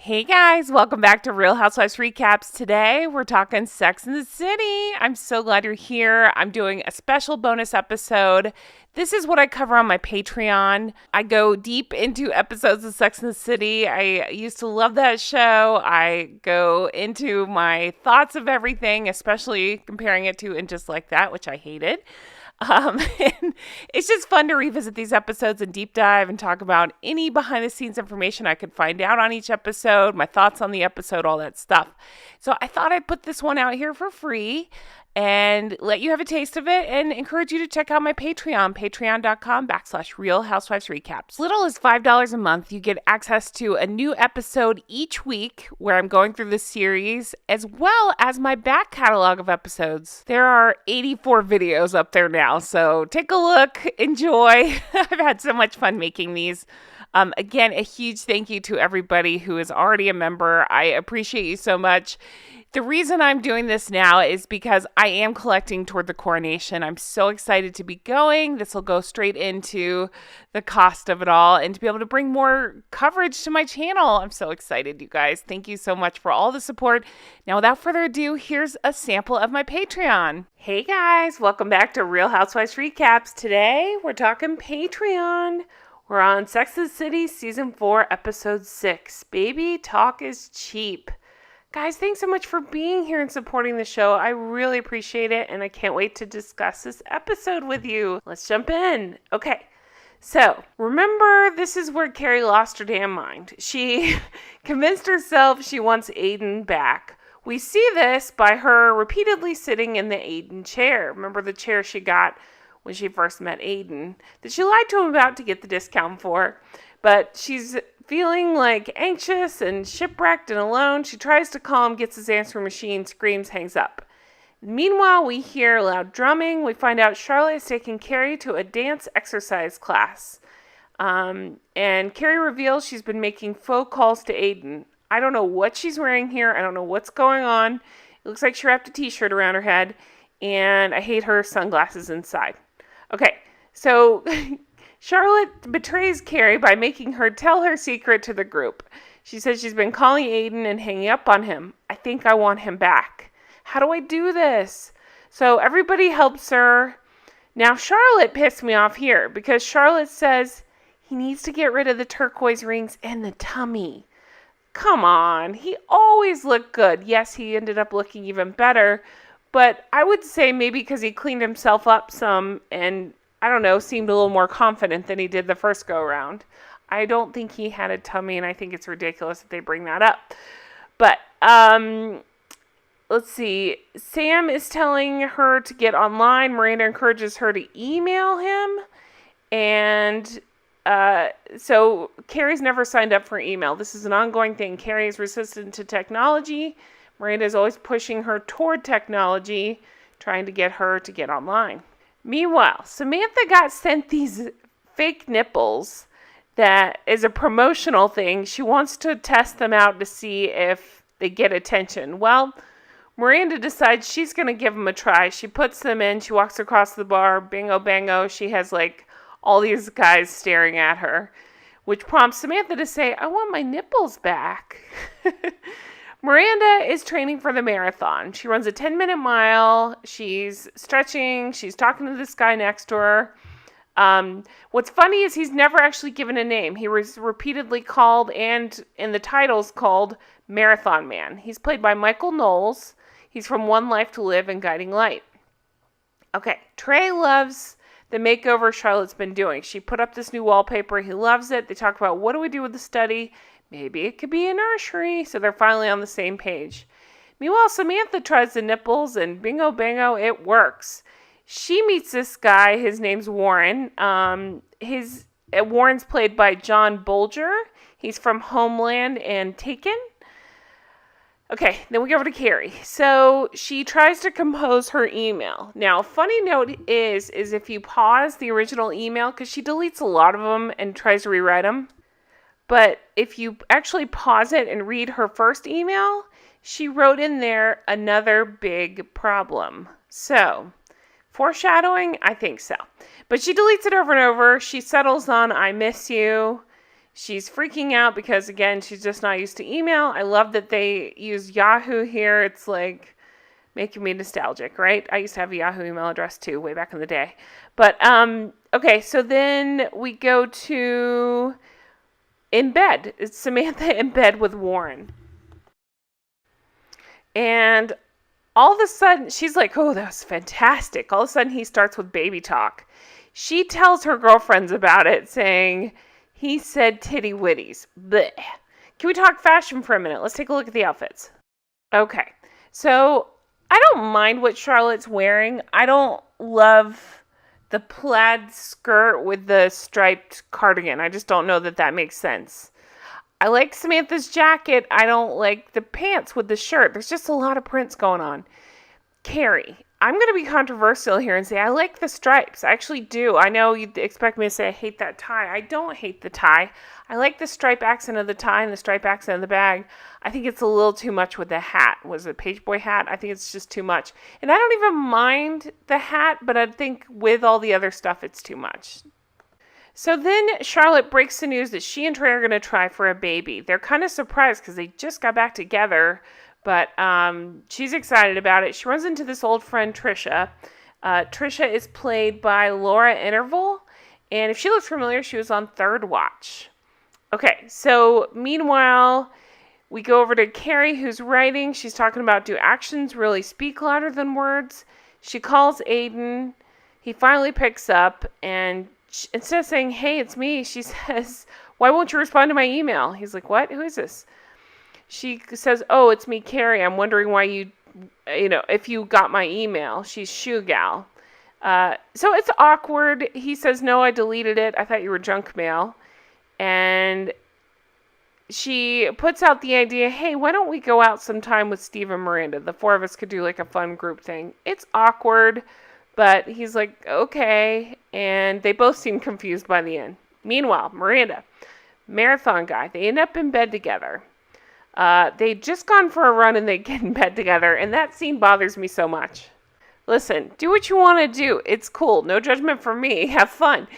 Hey guys, welcome back to Real Housewives Recaps. Today we're talking Sex and the City. I'm so glad you're here. I'm doing a special bonus episode. This is what I cover on my Patreon. I go deep into episodes of Sex and the City. I used to love that show. I go into my thoughts of everything, especially comparing it to And Just Like That, which I hated. And it's just fun to revisit these episodes and deep dive and talk about any behind the scenes information I could find out on each episode, my thoughts on the episode, all that stuff. So I thought I'd put this one out here for free and let you have a taste of it and encourage you to check out my Patreon, patreon.com/Real Housewives Recaps. Little as $5 a month, you get access to a new episode each week where I'm going through the series, as well as my back catalog of episodes. There are 84 videos up there now, so take a look, enjoy. I've had so much fun making these. Again, a huge thank you to everybody who is already a member. I appreciate you so much. The reason I'm doing this now is because I am collecting toward the coronation. I'm so excited to be going. This will go straight into the cost of it all and to be able to bring more coverage to my channel. I'm so excited, you guys. Thank you so much for all the support. Now, without further ado, here's a sample of my Patreon. Hey guys, welcome back to Real Housewives Recaps. Today, we're talking Patreon. We're on Sex and the City Season 4, Episode 6. Baby Talk is Cheap. Guys, thanks so much for being here and supporting the show. I really appreciate it, and I can't wait to discuss this episode with you. Let's jump in. Okay, so remember, this is where Carrie lost her damn mind. She convinced herself she wants Aiden back. We see this by her repeatedly sitting in the Aiden chair. Remember the chair she got when she first met Aiden that she lied to him about to get the discount for, but she's feeling like anxious and shipwrecked and alone. She tries to call him, gets his answering machine, screams, hangs up. Meanwhile, we hear loud drumming. We find out Charlotte is taking Carrie to a dance exercise class. And Carrie reveals she's been making faux calls to Aiden. I don't know what she's wearing here. I don't know what's going on. It looks like she wrapped a t-shirt around her head. And I hate her sunglasses inside. Okay, so Charlotte betrays Carrie by making her tell her secret to the group. She says she's been calling Aiden and hanging up on him. I think I want him back. How do I do this? So everybody helps her. Now Charlotte pissed me off here because Charlotte says he needs to get rid of the turquoise rings and the tummy. Come on, he always looked good. Yes, he ended up looking even better, but I would say maybe because he cleaned himself up some and I don't know, seemed a little more confident than he did the first go around. I don't think he had a tummy, and I think it's ridiculous that they bring that up. But, let's see. Sam is telling her to get online. Miranda encourages her to email him. And so Carrie's never signed up for email. This is an ongoing thing. Carrie is resistant to technology. Miranda is always pushing her toward technology, trying to get her to get online. Meanwhile, Samantha got sent these fake nipples that is a promotional thing. She wants to test them out to see if they get attention. Well, Miranda decides she's going to give them a try. She puts them in. She walks across the bar. Bingo, bango. She has like all these guys staring at her, which prompts Samantha to say, I want my nipples back. Miranda is training for the marathon. She runs a 10-minute mile. She's stretching. She's talking to this guy next to her. What's funny is he's never actually given a name. He was repeatedly called, and in the titles called, Marathon Man. He's played by Michael Knowles. He's from One Life to Live and Guiding Light. Okay, Trey loves the makeover Charlotte's been doing. She put up this new wallpaper. He loves it. They talk about, what do we do with the study? Maybe it could be a nursery. So they're finally on the same page. Meanwhile, Samantha tries the nipples and bingo bango, it works. She meets this guy. His name's Warren. Warren's played by John Bolger. He's from Homeland and Taken. Okay, then we go over to Carrie. So she tries to compose her email. Now, funny note is if you pause the original email, because she deletes a lot of them and tries to rewrite them. But if you actually pause it and read her first email, she wrote in there another big problem. So, foreshadowing? I think so. But she deletes it over and over. She settles on, I miss you. She's freaking out because, again, she's just not used to email. I love that they use Yahoo here. It's like making me nostalgic, right? I used to have a Yahoo email address too, way back in the day. But, okay, so then we go to in bed. It's Samantha in bed with Warren. And all of a sudden, she's like, oh, that was fantastic. All of a sudden, he starts with baby talk. She tells her girlfriends about it, saying, he said titty witties. Blech. Can we talk fashion for a minute? Let's take a look at the outfits. Okay, so I don't mind what Charlotte's wearing. I don't love the plaid skirt with the striped cardigan. I just don't know that makes sense. I like Samantha's jacket. I don't like the pants with the shirt. There's just a lot of prints going on. Carrie. I'm going to be controversial here and say I like the stripes. I actually do. I know you'd expect me to say I hate that tie. I don't hate the tie. I like the stripe accent of the tie and the stripe accent of the bag. I think it's a little too much with the hat. Was it a page boy hat? I think it's just too much. And I don't even mind the hat, but I think with all the other stuff, it's too much. So then Charlotte breaks the news that she and Trey are going to try for a baby. They're kind of surprised because they just got back together, but she's excited about it. She runs into this old friend, Trisha. Trisha is played by Laura Interval, and if she looks familiar, she was on Third Watch. Okay, so meanwhile, we go over to Carrie, who's writing. She's talking about, do actions really speak louder than words? She calls Aiden. He finally picks up, and instead of saying, hey, it's me, she says, why won't you respond to my email? He's like, what? Who is this? She says, oh, it's me, Carrie. I'm wondering why if you got my email. She's shoe gal. So it's awkward. He says, no, I deleted it. I thought you were junk mail. And she puts out the idea, hey, why don't we go out sometime with Steve and Miranda? The four of us could do like a fun group thing. It's awkward, but he's like, okay. And they both seem confused by the end. Meanwhile, Miranda, marathon guy, they end up in bed together. They'd just gone for a run and they get in bed together, and that scene bothers me so much. Listen, do what you want to do. It's cool. No judgment from me. Have fun.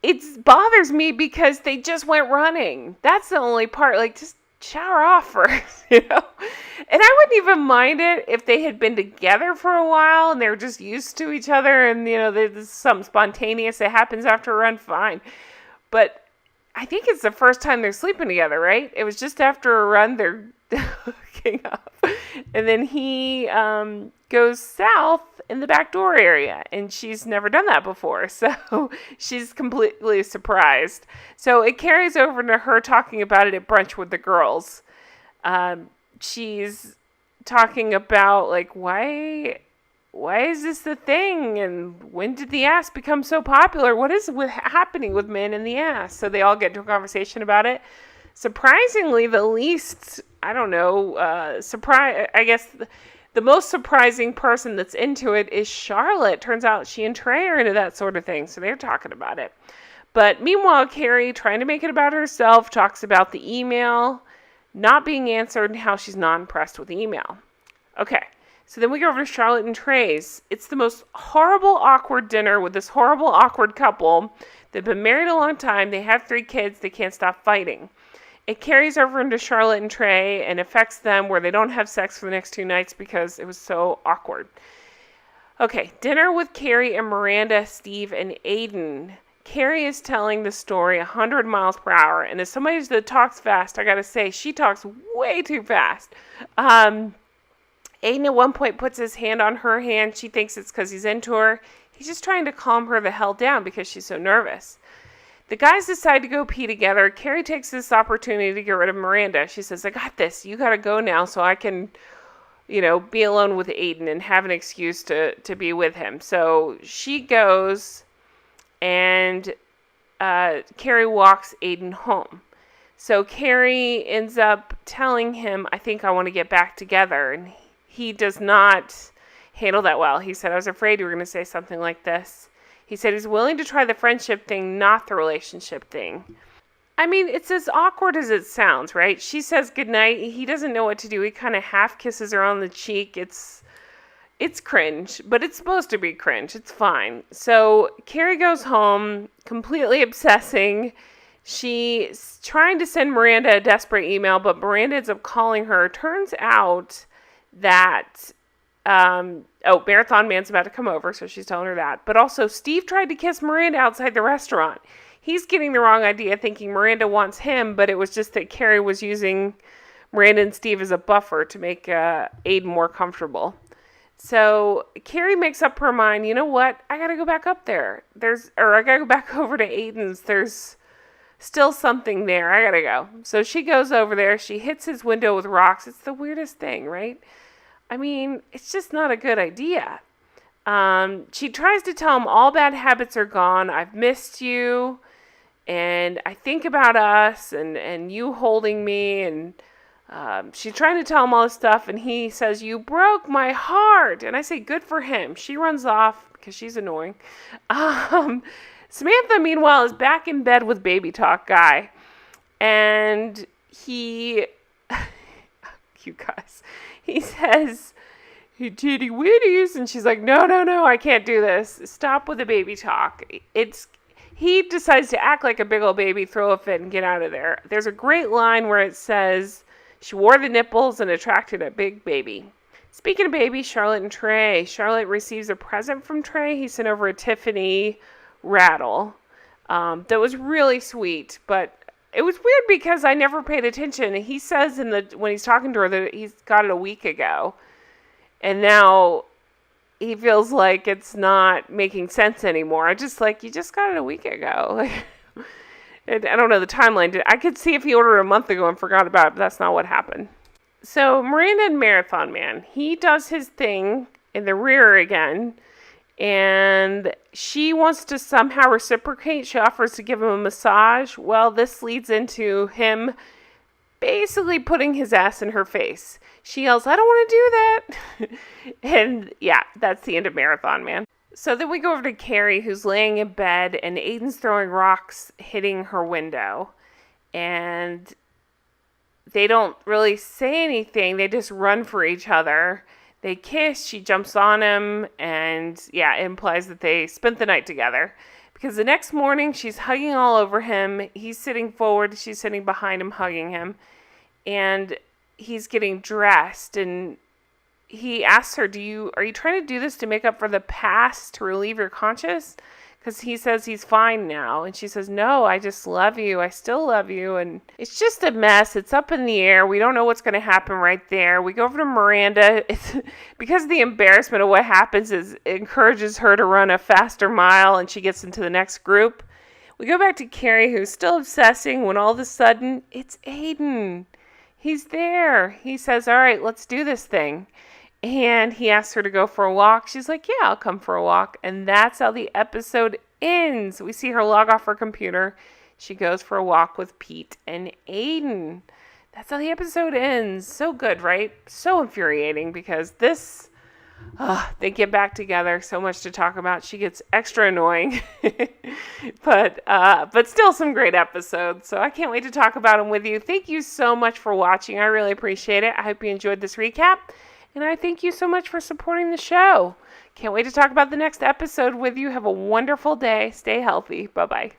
It bothers me because they just went running. That's the only part. Like, just shower off first, And I wouldn't even mind it if they had been together for a while and they were just used to each other and, there's something spontaneous that happens after a run, fine. But I think it's the first time they're sleeping together, right? It was just after a run, they're hooking up. And then he goes south in the back door area, and she's never done that before. So she's completely surprised. So it carries over to her talking about it at brunch with the girls. She's talking about, like, why is this the thing? And when did the ass become so popular? What is happening with men in the ass? So they all get into a conversation about it. Surprisingly, the least, I guess the most surprising person that's into it is Charlotte. Turns out she and Trey are into that sort of thing. So they're talking about it. But meanwhile, Carrie, trying to make it about herself, talks about the email not being answered and how she's not impressed with the email. Okay. So then we go over to Charlotte and Trey's. It's the most horrible, awkward dinner with this horrible, awkward couple. They've been married a long time. They have 3 kids. They can't stop fighting. It carries over into Charlotte and Trey and affects them where they don't have sex for the next 2 nights because it was so awkward. Okay, dinner with Carrie and Miranda, Steve, and Aiden. Carrie is telling the story 100 miles per hour. And as somebody that talks fast, I got to say, she talks way too fast. Aiden at one point puts his hand on her hand. She thinks it's because he's into her. He's just trying to calm her the hell down because she's so nervous. The guys decide to go pee together. Carrie takes this opportunity to get rid of Miranda. She says, I got this. You got to go now so I can, be alone with Aiden and have an excuse to be with him. So she goes and Carrie walks Aiden home. So Carrie ends up telling him, I think I want to get back together. And he does not handle that well. He said, I was afraid you were going to say something like this. He said he's willing to try the friendship thing, not the relationship thing. I mean, it's as awkward as it sounds, right? She says goodnight. He doesn't know what to do. He kind of half kisses her on the cheek. It's cringe, but it's supposed to be cringe. It's fine. So Carrie goes home, completely obsessing. She's trying to send Miranda a desperate email, but Miranda ends up calling her. Turns out that, Marathon Man's about to come over, so she's telling her that. But also, Steve tried to kiss Miranda outside the restaurant. He's getting the wrong idea, thinking Miranda wants him, but it was just that Carrie was using Miranda and Steve as a buffer to make Aiden more comfortable. So Carrie makes up her mind, you know what? I gotta go back up there. I gotta go back over to Aiden's. There's still something there. I gotta go. So she goes over there. She hits his window with rocks. It's the weirdest thing, right? I mean, it's just not a good idea. She tries to tell him all bad habits are gone. I've missed you. And I think about us and you holding me. And she's trying to tell him all this stuff. And he says, you broke my heart. And I say, good for him. She runs off because she's annoying. Samantha, meanwhile, is back in bed with baby talk guy. And you guys, he says, hey, titty witties. And she's like, no, I can't do this. Stop with the baby talk. He decides to act like a big old baby, throw a fit, and get out of there. There's a great line where it says, she wore the nipples and attracted a big baby. Speaking of baby, Charlotte and Trey. Charlotte receives a present from Trey. He sent over a Tiffany rattle that was really sweet, but it was weird because I never paid attention. He says when he's talking to her that he's got it a week ago, and now he feels like it's not making sense anymore. I just you just got it a week ago. I don't know the timeline. I could see if he ordered a month ago and forgot about it, but that's not what happened. So Miranda and Marathon Man, he does his thing in the rear again. And she wants to somehow reciprocate. She offers to give him a massage. Well, this leads into him basically putting his ass in her face. She yells, I don't want to do that. And yeah, that's the end of Marathon Man. So then we go over to Carrie, who's laying in bed, and Aiden's throwing rocks, hitting her window. And they don't really say anything. They just run for each other. They kiss, she jumps on him, and yeah, it implies that they spent the night together. Because the next morning, she's hugging all over him. He's sitting forward, she's sitting behind him, hugging him. And he's getting dressed, and he asks her, are you trying to do this to make up for the past, to relieve your conscience? Because he says he's fine now. And she says, no, I just love you. I still love you. And it's just a mess. It's up in the air. We don't know what's going to happen right there. We go over to Miranda. Because the embarrassment of what happens it encourages her to run a faster mile, and she gets into the next group. We go back to Carrie, who's still obsessing, when all of a sudden, it's Aiden. He's there. He says, all right, let's do this thing. And he asks her to go for a walk. She's like, yeah, I'll come for a walk. And that's how the episode ends. We see her log off her computer. She goes for a walk with Pete and Aiden. That's how the episode ends. So good, right? So infuriating because they get back together. So much to talk about. She gets extra annoying. but still some great episodes. So I can't wait to talk about them with you. Thank you so much for watching. I really appreciate it. I hope you enjoyed this recap. And I thank you so much for supporting the show. Can't wait to talk about the next episode with you. Have a wonderful day. Stay healthy. Bye-bye.